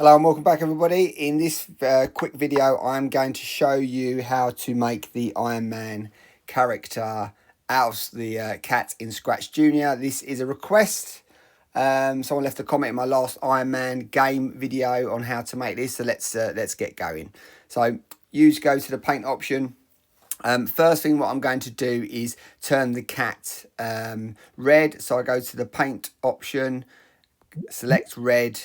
Hello and welcome back everybody. In this quick video I'm going to show you how to make the Iron Man character out of the cat in ScratchJr. This is a request. Someone left a comment in my last Iron Man game video on how to make this, so let's get going. So go to the paint option. First thing what I'm going to do is turn the cat red. So I go to the paint option, select red,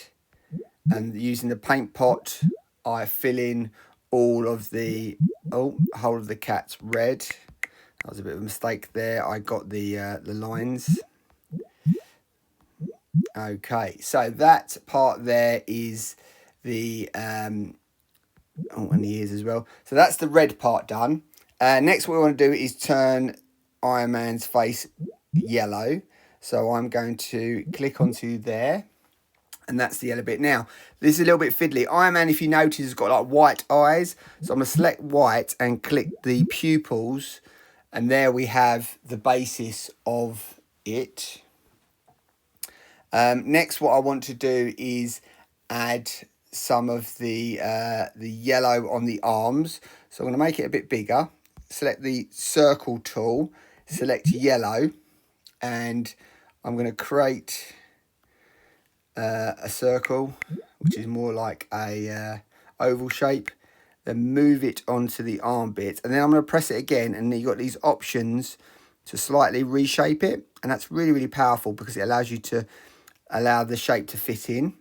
and using the paint pot I fill in all of the whole of the cat's red. That was a bit of a mistake there. I got the lines. Okay, so that part there is the and the ears as well. So that's the red part done. Next what we want to do is turn Iron Man's face yellow. So I'm going to click onto there. And that's the yellow bit. Now, this is a little bit fiddly. Iron Man, if you notice, has got like white eyes. So I'm going to select white and click the pupils. And there we have the basis of it. Next, what I want to do is add some of the yellow on the arms. So I'm going to make it a bit bigger. Select the circle tool. Select yellow. And I'm going to create a circle, which is more like a oval shape, then move it onto the arm bit, and then I'm going to press it again, and then you've got these options to slightly reshape it, and that's really powerful because it allows you to allow the shape to fit in.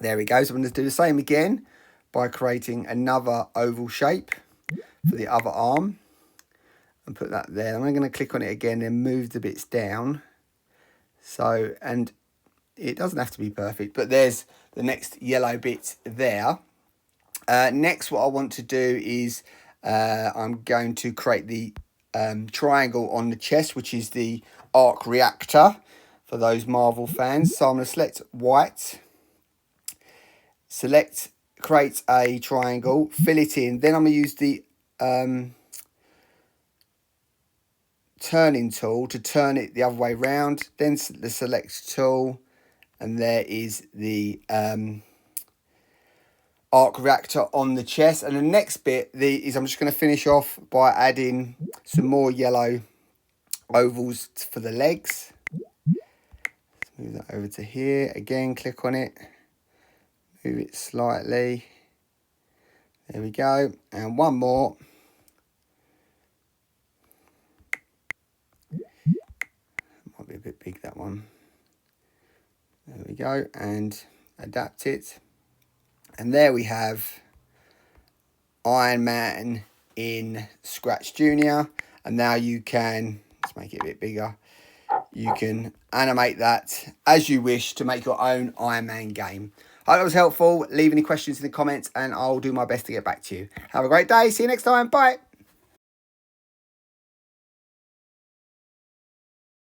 There we go. So I'm going to do the same again by creating another oval shape for the other arm and put that there. I'm going to click on it again and move the bits down. So, and it doesn't have to be perfect, but there's the next yellow bit there. Next, what I want to do is I'm going to create the triangle on the chest, which is the arc reactor for those Marvel fans. So I'm going to select white, create a triangle, fill it in. Then I'm going to use the turning tool to turn it the other way around. Then the select tool. And there is the arc reactor on the chest. And the next bit is I'm just going to finish off by adding some more yellow ovals for the legs. Let's move that over to here. Again, click on it. Move it slightly. There we go. And one more. Might be a bit big, that one. There we go, and adapt it. And there we have Iron Man in ScratchJr. And now you can, let's make it a bit bigger, you can animate that as you wish to make your own Iron Man game. I hope that was helpful. Leave any questions in the comments and I'll do my best to get back to you. Have a great day. See you next time. Bye.